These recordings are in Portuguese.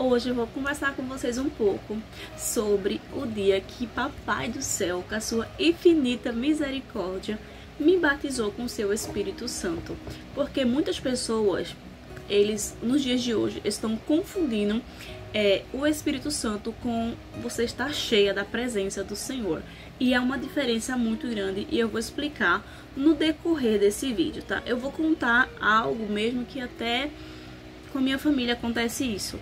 Hoje eu vou conversar com vocês um pouco sobre o dia que Papai do Céu, com a sua infinita misericórdia, me batizou com o seu Espírito Santo. Porque muitas pessoas, nos dias de hoje, estão confundindo o Espírito Santo com você estar cheia da presença do Senhor. E é uma diferença muito grande e eu vou explicar no decorrer desse vídeo, tá? Eu vou contar algo mesmo que até com a minha família acontece isso.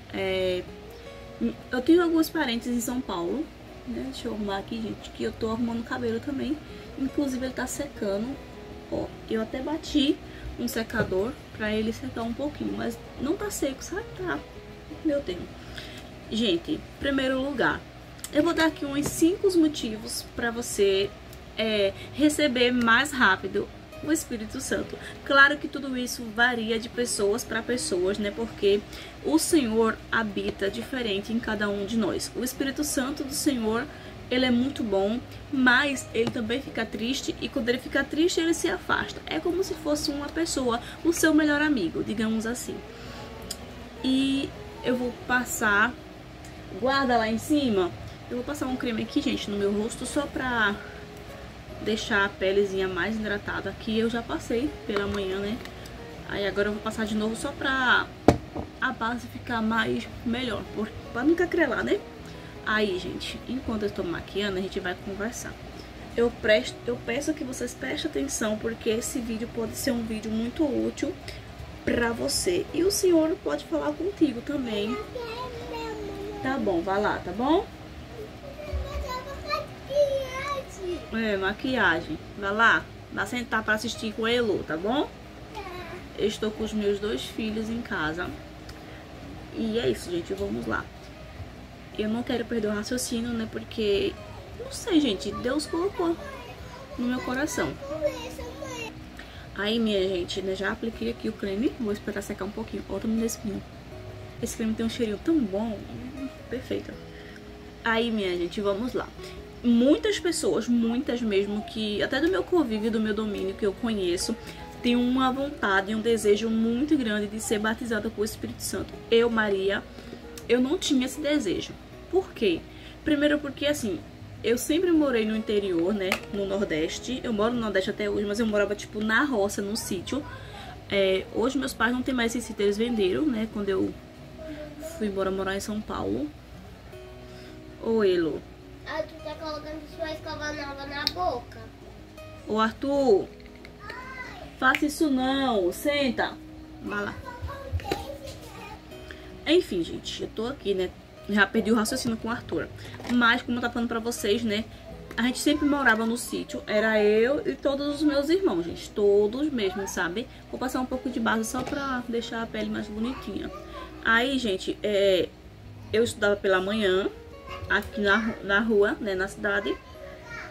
Eu tenho alguns parentes em São Paulo, né? Deixa eu arrumar aqui, gente, que eu tô arrumando o cabelo também. Inclusive ele tá secando. Ó, eu até bati um secador pra ele secar um pouquinho, mas não tá seco, sabe? Tá, meu Deus. Gente, em primeiro lugar, eu vou dar aqui uns 5 motivos pra você receber mais rápido o Espírito Santo. Claro que tudo isso varia de pessoas para pessoas, né? Porque o Senhor habita diferente em cada um de nós. O Espírito Santo do Senhor, ele é muito bom, mas ele também fica triste, e quando ele fica triste, ele se afasta. É como se fosse uma pessoa, o seu melhor amigo, digamos assim. E eu vou passar, guarda lá em cima, eu vou passar um creme aqui, gente, no meu rosto, só pra deixar a pelezinha mais hidratada, que eu já passei pela manhã, né? Aí agora eu vou passar de novo só pra a base ficar melhor, pra não cacrelar, né? Aí, gente, enquanto eu estou maquiando, a gente vai conversar. Eu peço que vocês prestem atenção, porque esse vídeo pode ser um vídeo muito útil pra você. E o Senhor pode falar contigo também. Tá bom, vai lá, tá bom? Maquiagem. Vai lá, vai sentar pra assistir com a Elo, tá bom? Eu estou com os meus 2 filhos em casa. E é isso, gente, vamos lá. Eu não quero perder o raciocínio, né? Porque, não sei, gente, Deus colocou no meu coração. Aí, minha gente, né, já apliquei aqui o creme. Vou esperar secar um pouquinho. Ó, tô me despindo. Esse creme tem um cheirinho tão bom. Perfeito. Aí, minha gente, vamos lá. Muitas pessoas, muitas mesmo, que até do meu convívio, do meu domínio, que eu conheço, tem uma vontade e um desejo muito grande de ser batizada com o Espírito Santo. Eu, Maria, eu não tinha esse desejo. Por quê? Primeiro porque, assim, eu sempre morei no interior, né, no Nordeste. Eu moro no Nordeste até hoje, mas eu morava, tipo, na roça, no sítio. Hoje meus pais não tem mais esse sítio, eles venderam, né, quando eu fui embora morar em São Paulo. Ô, Elo. Ah, tu tá colocando sua escova nova na boca. Ô, Arthur, faça isso não, senta. Vai lá. Enfim, gente, eu tô aqui, né, já perdi o raciocínio com o Arthur. Mas, como eu tava falando pra vocês, né, a gente sempre morava no sítio. Era eu e todos os meus irmãos, gente, todos mesmo, sabe? Vou passar um pouco de base só pra deixar a pele mais bonitinha. Aí, gente, eu estudava pela manhã aqui na rua, né, na cidade,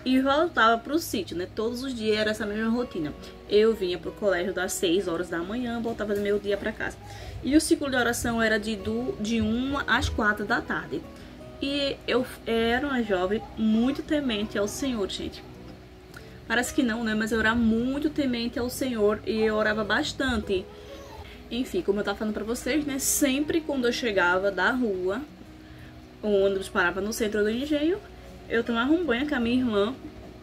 e voltava pro sítio, né, todos os dias era essa mesma rotina. Eu vinha pro colégio das 6 horas da manhã, voltava do meio-dia pra casa. E o ciclo de oração era de 1 às 4 da tarde. E eu era uma jovem muito temente ao Senhor, gente. Parece que não, né, mas eu era muito temente ao Senhor e eu orava bastante. Enfim, como eu tava falando pra vocês, né, sempre quando eu chegava da rua, o ônibus parava no centro do engenho, eu tomava um banho com a minha irmã,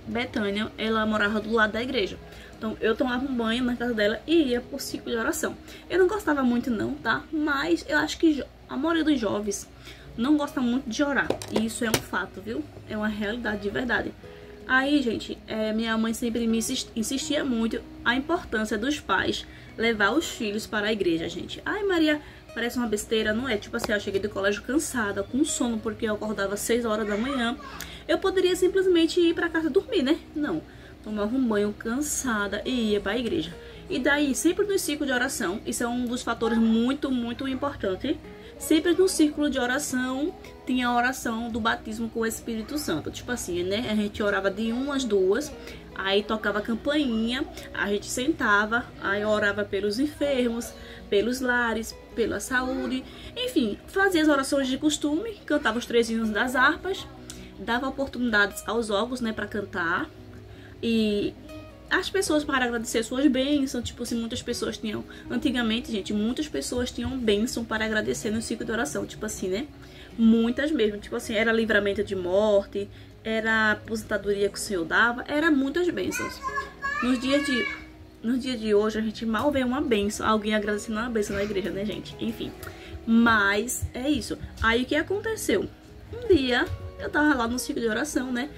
Betânia, ela morava do lado da igreja. Então eu tomava um banho na casa dela e ia pro ciclo de oração. Eu não gostava muito não, tá? Mas eu acho que a maioria dos jovens não gosta muito de orar. E isso é um fato, viu? É uma realidade de verdade. Aí, gente, minha mãe sempre me insistia muito a importância dos pais levar os filhos para a igreja, gente. Ai, Maria, parece uma besteira, não é? Tipo assim, eu cheguei do colégio cansada, com sono, porque eu acordava às 6 horas da manhã. Eu poderia simplesmente ir pra casa dormir, né? Não. Tomava um banho cansada e ia pra igreja. E daí, sempre no círculo de oração, isso é um dos fatores muito, muito importante. Sempre no círculo de oração, tinha a oração do batismo com o Espírito Santo. Tipo assim, né? A gente orava de 1 às 2, aí tocava a campainha, a gente sentava, aí orava pelos enfermos, pelos lares, pela saúde. Enfim, fazia as orações de costume, cantava os 3 hinos das harpas, dava oportunidades aos órgãos, né, pra cantar. E as pessoas para agradecer suas bênçãos. Tipo assim, muitas pessoas tinham... Antigamente, gente, muitas pessoas tinham bênção para agradecer no ciclo de oração. Tipo assim, né? Muitas mesmo. Tipo assim, era livramento de morte, era aposentadoria que o Senhor dava, era muitas bênçãos. Nos dias de hoje, a gente mal vê uma bênção, alguém agradecendo uma bênção na igreja, né, gente? Enfim, mas é isso. Aí, o que aconteceu? Um dia, eu tava lá no ciclo de oração, né?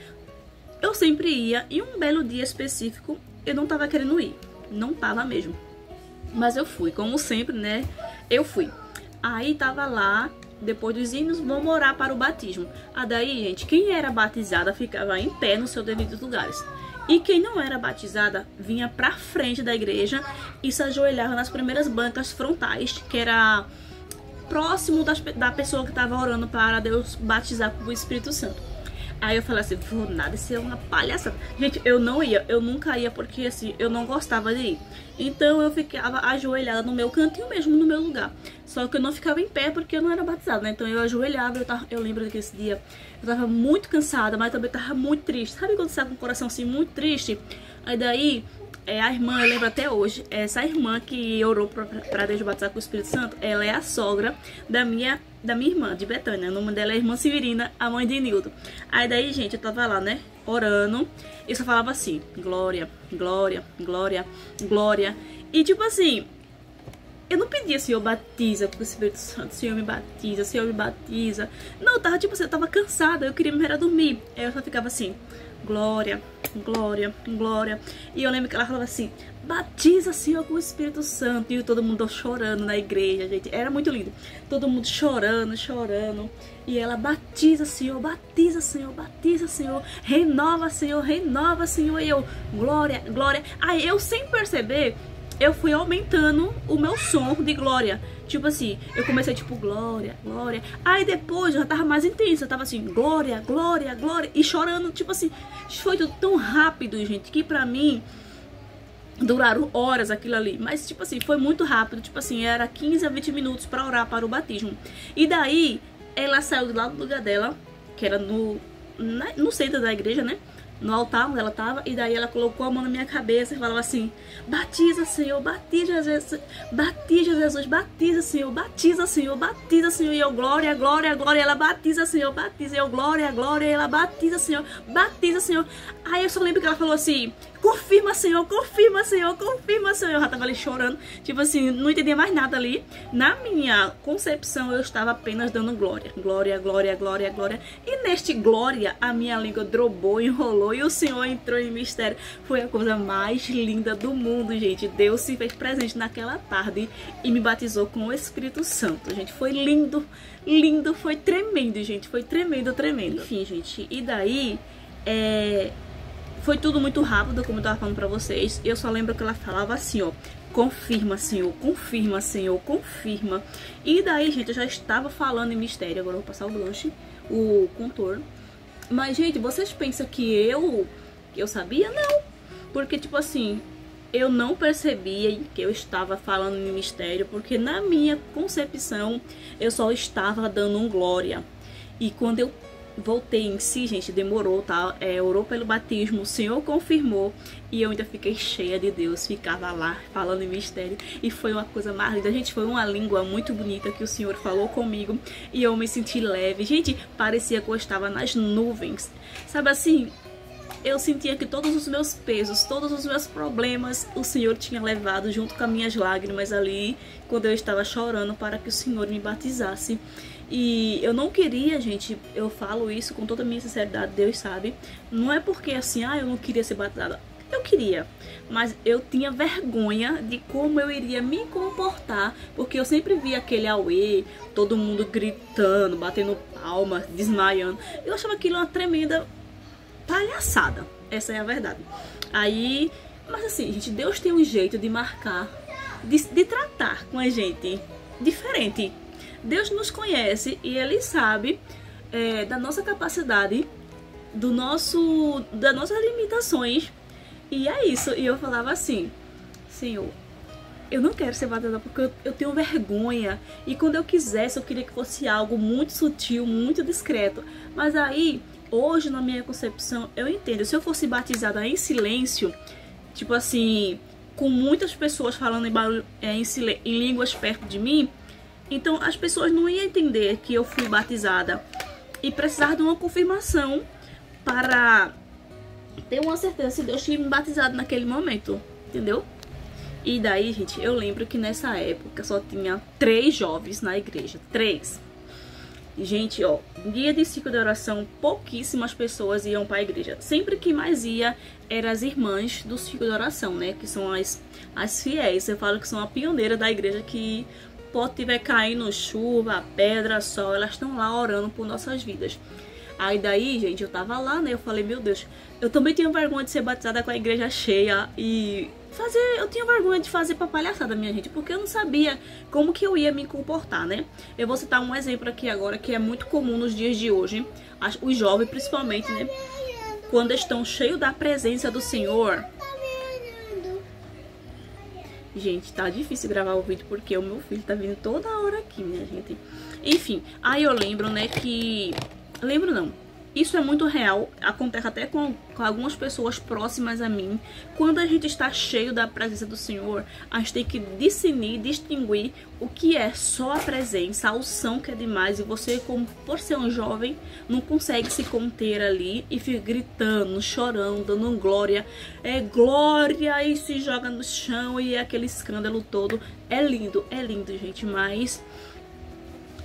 Eu sempre ia, e um belo dia específico, eu não tava querendo ir. Não tava mesmo. Mas eu fui, como sempre, né? Eu fui. Aí, tava lá, depois dos hinos, vamos orar para o batismo. Daí, gente, quem era batizada ficava em pé nos seus devidos lugares. E quem não era batizada vinha pra frente da igreja e se ajoelhava nas primeiras bancas frontais, que era próximo da pessoa que estava orando para Deus batizar com o Espírito Santo. Aí eu falei assim, vou nada, isso é uma palhaçada. Gente, eu não ia, eu nunca ia porque assim, eu não gostava de ir. Então eu ficava ajoelhada no meu cantinho mesmo, no meu lugar. Só que eu não ficava em pé porque eu não era batizada, né? Então eu ajoelhava, eu lembro que esse dia eu tava muito cansada, mas também tava muito triste. Sabe quando você tá com o coração assim muito triste? Aí daí, a irmã, eu lembro até hoje, essa irmã que orou pra Deus batizar com o Espírito Santo, ela é a sogra da minha irmã, de Betânia. O nome dela é Irmã Severina, a mãe de Nildo. Aí daí, gente, eu tava lá, né, orando, e só falava assim, glória, glória, glória, glória. E tipo assim, eu não pedia, Senhor, batiza com o Espírito Santo, Senhor, me batiza, Senhor, me batiza. Não, eu tava tipo assim, eu tava cansada, eu queria me era dormir. Aí eu só ficava assim, glória, glória, glória. E eu lembro que ela falava assim, batiza, Senhor, com o Espírito Santo. E todo mundo chorando na igreja, gente. Era muito lindo. Todo mundo chorando, chorando. E ela, batiza, Senhor, batiza, Senhor, batiza, Senhor. Renova, Senhor, renova, Senhor. E eu, glória, glória. Aí eu, sem perceber, eu fui aumentando o meu som de glória. Tipo assim, eu comecei tipo, glória, glória. Aí depois eu já tava mais intensa. Eu tava assim, glória, glória, glória. E chorando, tipo assim, foi tudo tão rápido, gente, que pra mim duraram horas aquilo ali. Mas tipo assim, foi muito rápido. Tipo assim, era 15 a 20 minutos pra orar para o batismo. E daí, ela saiu de lá do lugar dela, que era no centro da igreja, né? No altar onde ela tava, e daí ela colocou a mão na minha cabeça e falava assim, batiza, Senhor, batiza Jesus, batiza Jesus, batiza, Senhor, batiza, Senhor, batiza, Senhor. E eu, glória, glória, glória. Ela, batiza, Senhor, batiza. E eu, glória, glória. E ela, batiza, Senhor, batiza, Senhor. Aí eu só lembro que ela falou assim, confirma, Senhor, confirma, Senhor, confirma, Senhor. Eu já tava ali chorando, tipo assim, não entendia mais nada ali. Na minha concepção, eu estava apenas dando glória, glória, glória, glória, glória. E neste glória, a minha língua drobou, enrolou e o Senhor entrou em mistério. Foi a coisa mais linda do mundo, gente. Deus se fez presente naquela tarde e me batizou com o Espírito Santo, gente. Foi lindo, lindo, foi tremendo, gente. Foi tremendo, tremendo. Enfim, gente, e daí, foi tudo muito rápido, como eu tava falando pra vocês. Eu só lembro que ela falava assim, ó, confirma, Senhor, confirma, Senhor, confirma. E daí, gente, eu já estava falando em mistério. Agora eu vou passar o blush, o contorno. Mas, gente, vocês pensam que eu sabia? Não. Porque, tipo assim, eu não percebia que eu estava falando em mistério, porque na minha concepção, eu só estava dando um glória. E quando eu voltei em si, gente, demorou, tá? Orou pelo batismo, o Senhor confirmou e eu ainda fiquei cheia de Deus, ficava lá falando em mistério e foi uma coisa mais linda, gente, foi uma língua muito bonita que o Senhor falou comigo e eu me senti leve, gente, parecia que eu estava nas nuvens, sabe assim? Eu sentia que todos os meus pesos, todos os meus problemas, o Senhor tinha levado junto com as minhas lágrimas ali, quando eu estava chorando para que o Senhor me batizasse. E eu não queria, gente, eu falo isso com toda a minha sinceridade, Deus sabe. Não é porque assim, eu não queria ser batizada. Eu queria, mas eu tinha vergonha de como eu iria me comportar, porque eu sempre via aquele auê, todo mundo gritando, batendo palmas, desmaiando. Eu achava aquilo uma tremenda palhaçada, essa é a verdade. Aí, mas assim, gente, Deus tem um jeito de marcar, de tratar com a gente diferente. Deus nos conhece e Ele sabe da nossa capacidade, das nossas limitações. E é isso. E eu falava assim, Senhor, eu não quero ser batizada porque eu tenho vergonha. E quando eu quisesse, eu queria que fosse algo muito sutil, muito discreto. Mas aí, hoje, na minha concepção, eu entendo. Se eu fosse batizada em silêncio, tipo assim, com muitas pessoas falando em línguas perto de mim. Então as pessoas não iam entender que eu fui batizada e precisar de uma confirmação para ter uma certeza se Deus tinha me batizado naquele momento, entendeu? E daí, gente, eu lembro que nessa época só tinha 3 jovens na igreja, 3. Gente, ó, dia de ciclo de oração, pouquíssimas pessoas iam para a igreja. Sempre que mais ia, eram as irmãs do ciclo de oração, né? Que são as fiéis. Eu falo que são a pioneira da igreja, que pode tiver caindo chuva, pedra, sol, elas estão lá orando por nossas vidas. Aí daí, gente, eu tava lá, né? Eu falei, meu Deus, eu também tinha vergonha de ser batizada com a igreja cheia e eu tinha vergonha de fazer papalhaçada, minha gente, porque eu não sabia como que eu ia me comportar, né? Eu vou citar um exemplo aqui agora que é muito comum nos dias de hoje, os jovens principalmente, né? Quando estão cheios da presença do Senhor. Gente, tá difícil gravar o vídeo porque o meu filho tá vindo toda hora aqui, minha gente. Enfim, aí eu lembro, né, que... Lembro não. Isso é muito real, acontece até com algumas pessoas próximas a mim. Quando a gente está cheio da presença do Senhor, a gente tem que distinguir o que é só a presença, a unção que é demais. E você, como por ser um jovem, não consegue se conter ali e fica gritando, chorando, dando glória. É glória e se joga no chão e é aquele escândalo todo. É lindo, gente, mas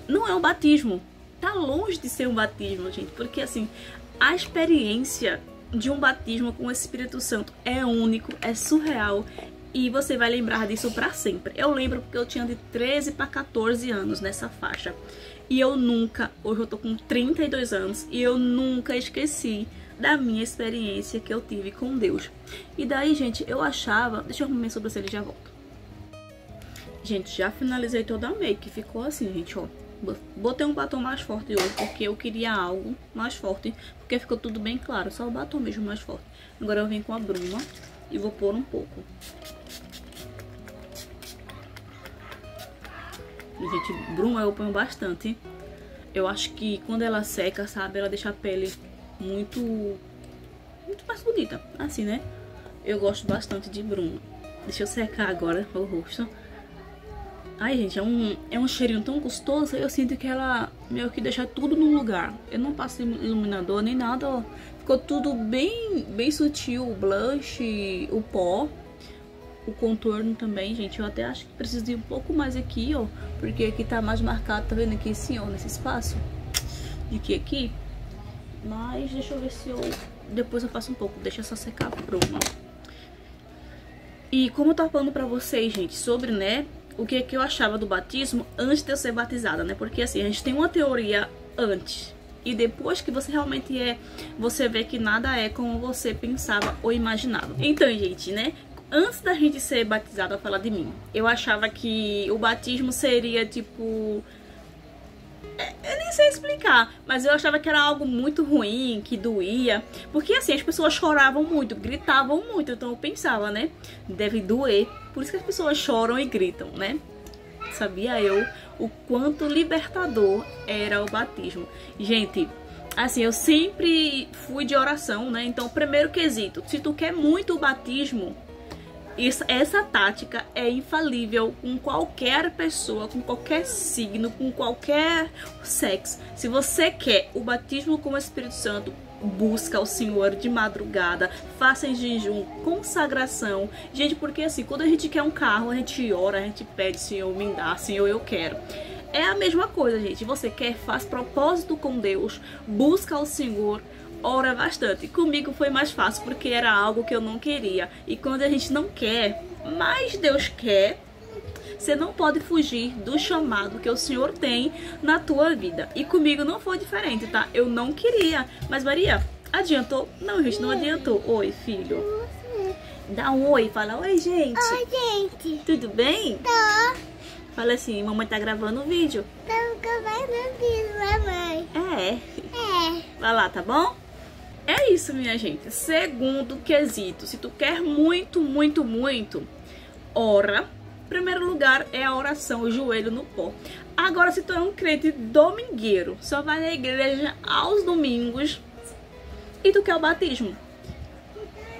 não é um batismo. Tá longe de ser um batismo, gente, porque assim, a experiência de um batismo com o Espírito Santo é único, é surreal e você vai lembrar disso pra sempre. Eu lembro porque eu tinha de 13 para 14 anos nessa faixa e eu nunca, hoje eu tô com 32 anos e eu nunca esqueci da minha experiência que eu tive com Deus. E daí, gente, eu achava, deixa eu arrumar minha sobrancelha e já volto. Gente, já finalizei toda a make, ficou assim, gente, ó. Botei um batom mais forte hoje, porque eu queria algo mais forte, porque ficou tudo bem claro, só o batom mesmo mais forte. Agora eu venho com a bruma e vou pôr um pouco. E, gente, bruma eu ponho bastante. Eu acho que quando ela seca, sabe, ela deixa a pele muito mais bonita, assim, né? Eu gosto bastante de bruma. Deixa eu secar agora o rosto. Ai, gente, é um cheirinho tão gostoso. Eu sinto que ela meio que deixa tudo no lugar. Eu não passei iluminador nem nada, ó. Ficou tudo bem sutil. O blush, o pó, o contorno também, gente. Eu até acho que preciso de um pouco mais aqui, ó. Porque aqui tá mais marcado, tá vendo aqui assim, ó, nesse espaço. De que aqui. Mas deixa eu ver se eu... Depois eu faço um pouco, deixa só secar a bruma. E como eu tava falando pra vocês, gente, sobre, né... O que eu achava do batismo antes de eu ser batizada, né? Porque assim, a gente tem uma teoria antes. E depois que você realmente você vê que nada é como você pensava ou imaginava. Então, gente, né? Antes da gente ser batizada, falar de mim, eu achava que o batismo seria tipo... Eu nem sei explicar, mas eu achava que era algo muito ruim, que doía. Porque assim, as pessoas choravam muito, gritavam muito. Então eu pensava, né? Deve doer. Por isso que as pessoas choram e gritam, né? Sabia eu o quanto libertador era o batismo. Gente, assim, eu sempre fui de oração, né? Então, primeiro quesito, se tu quer muito o batismo... Essa tática é infalível com qualquer pessoa, com qualquer signo, com qualquer sexo. Se você quer o batismo com o Espírito Santo, busca o Senhor de madrugada, faça em jejum, consagração. Gente, porque assim, quando a gente quer um carro, a gente ora, a gente pede, Senhor, me dá, Senhor, eu quero. É a mesma coisa, gente. Você quer, faz propósito com Deus, busca o Senhor, ora bastante. Comigo foi mais fácil porque era algo que eu não queria. E quando a gente não quer, mas Deus quer, você não pode fugir do chamado que o Senhor tem na tua vida. E comigo não foi diferente, tá? Eu não queria. Mas Maria, adiantou? Não, gente, não adiantou. Oi, filho. Dá um oi, fala oi, gente. Oi, gente. Tudo bem? Tô. Fala assim, mamãe tá gravando o vídeo. Tô gravando vídeo, mamãe. Vai lá, tá bom? É isso, minha gente. Segundo quesito, se tu quer muito, muito, muito, ora. Primeiro lugar é a oração, o joelho no pó. Agora, se tu é um crente domingueiro, só vai na igreja aos domingos e tu quer o batismo,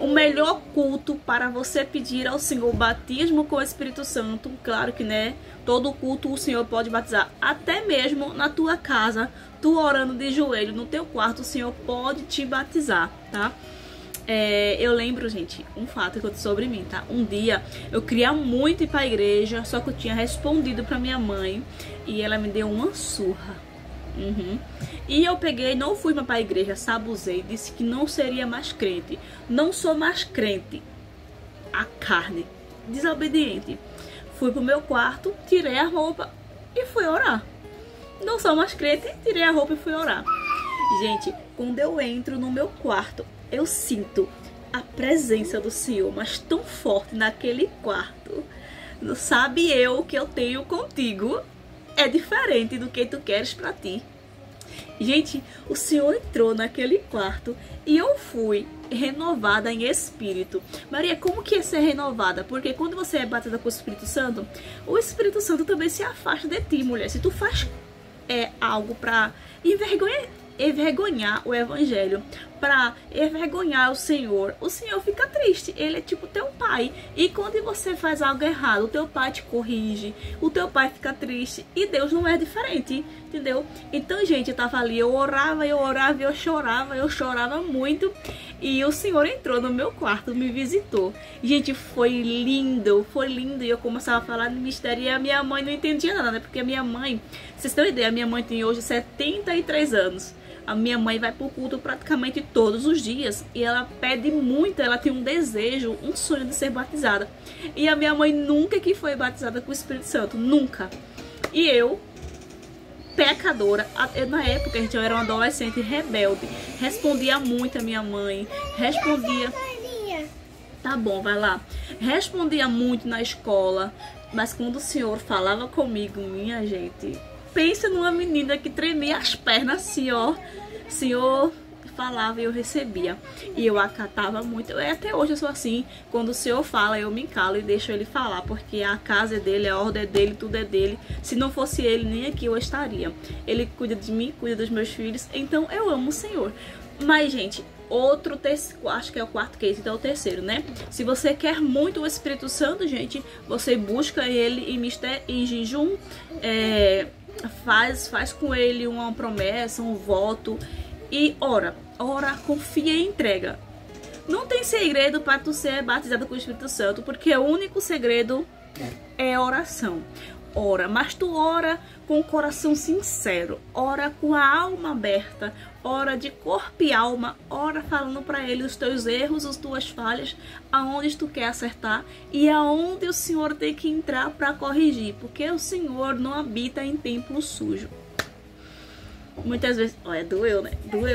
o melhor culto para você pedir ao Senhor o batismo com o Espírito Santo. Claro que, né, todo culto o Senhor pode batizar, até mesmo na tua casa, tu orando de joelho no teu quarto, o Senhor pode te batizar, tá? Eu lembro, gente, um fato que eu disse sobre mim, tá? Um dia eu queria muito ir pra igreja, só que eu tinha respondido pra minha mãe e ela me deu uma surra. E eu peguei, não fui pra igreja, sabuzei, disse que não seria mais crente. Não sou mais crente. A carne, desobediente. Fui pro meu quarto, tirei a roupa e fui orar. Não sou mais crente, tirei a roupa e fui orar. Gente, quando eu entro no meu quarto, eu sinto a presença do Senhor, mas tão forte naquele quarto. Não sabe o que eu tenho contigo é diferente do que tu queres pra ti. Gente, o Senhor entrou naquele quarto e eu fui renovada em espírito. Maria, como que é ser renovada? Porque quando você é batizada com o Espírito Santo também se afasta de ti, mulher. Se tu faz algo pra envergonhar o evangelho, pra envergonhar o Senhor fica triste. Ele é tipo teu pai, e quando você faz algo errado, o teu pai te corrige, o teu pai fica triste, e Deus não é diferente, entendeu? Então, gente, eu tava ali, eu orava, eu chorava muito, e o Senhor entrou no meu quarto, me visitou. Gente, foi lindo, e eu começava a falar no mistério, e a minha mãe não entendia nada, né? Porque a minha mãe, vocês têm uma ideia, a minha mãe tem hoje 73 anos. A minha mãe vai pro culto praticamente todos os dias. E ela pede muito, ela tem um desejo, um sonho de ser batizada. E a minha mãe nunca que foi batizada com o Espírito Santo. Nunca. E eu, pecadora, na época, gente, eu era uma adolescente rebelde. Respondia muito a minha mãe. Respondia... Tá bom, vai lá. Respondia muito na escola. Mas quando o Senhor falava comigo, minha gente... Pensa numa menina que tremia as pernas assim, ó. O Senhor falava e eu recebia. E eu acatava muito. Até hoje eu sou assim. Quando o Senhor fala, eu me calo e deixo ele falar. Porque a casa é dele, a ordem é dele, tudo é dele. Se não fosse ele, nem aqui eu estaria. Ele cuida de mim, cuida dos meus filhos. Então eu amo o Senhor. Mas, gente, acho que é o quarto case, então é o terceiro, né? Se você quer muito o Espírito Santo, gente, você busca ele em jejum, faz com ele uma promessa, um voto e ora, confia e entrega. Não tem segredo para tu ser batizado com o Espírito Santo, porque o único segredo é oração. Ora, mas tu ora com o coração sincero, ora com a alma aberta, ora de corpo e alma, ora falando para ele os teus erros, as tuas falhas, aonde tu quer acertar e aonde o Senhor tem que entrar para corrigir, porque o Senhor não habita em templo sujo. Muitas vezes, doeu,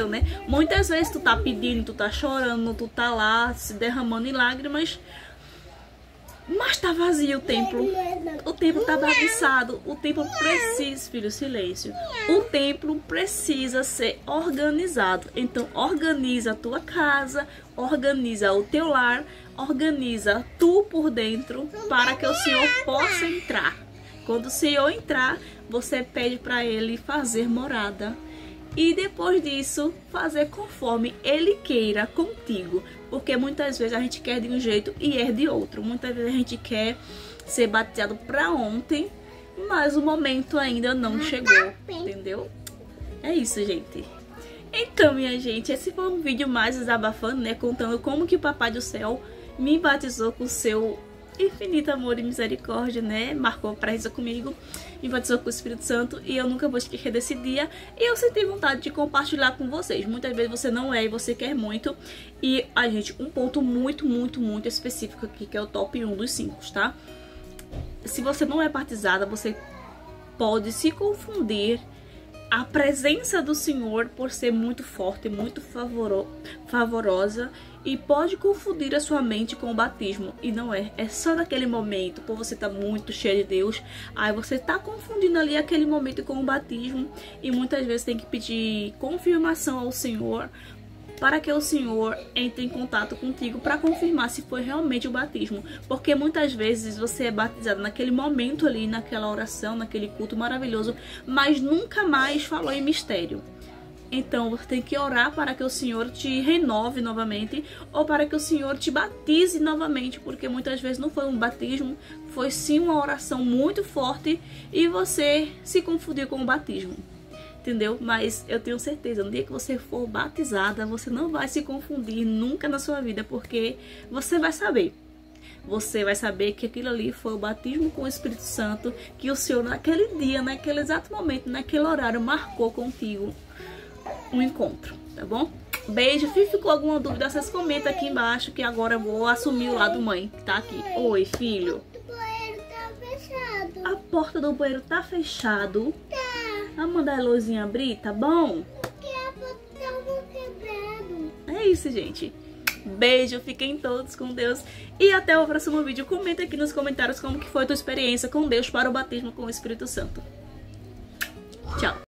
né? Muitas vezes tu tá pedindo, tu tá chorando, tu tá lá se derramando em lágrimas, mas tá vazio o templo. O templo tá bagunçado. O templo precisa, filho, silêncio. O templo precisa ser organizado. Então organiza a tua casa, organiza o teu lar, organiza tu por dentro para que o Senhor possa entrar. Quando o Senhor entrar, você pede para ele fazer morada. E depois disso, fazer conforme ele queira contigo. Porque muitas vezes a gente quer de um jeito e é de outro. Muitas vezes a gente quer ser batizado para ontem, mas o momento ainda não chegou, entendeu? É isso, gente. Então, minha gente, esse foi um vídeo mais desabafando, né? Contando como que o Papai do Céu me batizou com o seu infinito amor e misericórdia, né? Marcou presença comigo, me batizou com o Espírito Santo e eu nunca vou esquecer desse dia. E eu senti vontade de compartilhar com vocês. Muitas vezes você não é e você quer muito. E, gente, um ponto muito específico aqui, que é o top 1 dos 5, tá? Se você não é batizada, você pode se confundir a presença do Senhor por ser muito forte, muito favorosa, e pode confundir a sua mente com o batismo. E não é. É só naquele momento, por você estar muito cheio de Deus, aí você está confundindo ali aquele momento com o batismo. E muitas vezes tem que pedir confirmação ao Senhor, para que o Senhor entre em contato contigo para confirmar se foi realmente o batismo. Porque muitas vezes você é batizado naquele momento ali, naquela oração, naquele culto maravilhoso, mas nunca mais falou em mistério. Então você tem que orar para que o Senhor te renove novamente, ou para que o Senhor te batize novamente, porque muitas vezes não foi um batismo, foi sim uma oração muito forte e você se confundiu com o batismo. Entendeu? Mas eu tenho certeza, no dia que você for batizada, você não vai se confundir nunca na sua vida, porque você vai saber. Você vai saber que aquilo ali foi o batismo com o Espírito Santo, que o Senhor naquele dia, naquele exato momento, naquele horário, marcou contigo um encontro, tá bom? Beijo. Se ficou alguma dúvida, vocês comentam aqui embaixo, que agora eu vou assumir o lado mãe, que tá aqui. Oi, filho. O banheiro tá fechado. A porta do banheiro tá fechado. Tá. Vamos mandar a luzinha abrir, tá bom? Porque a porta tá quebrado. É isso, gente. Beijo, fiquem todos com Deus e até o próximo vídeo. Comenta aqui nos comentários como que foi a tua experiência com Deus para o batismo com o Espírito Santo. Tchau.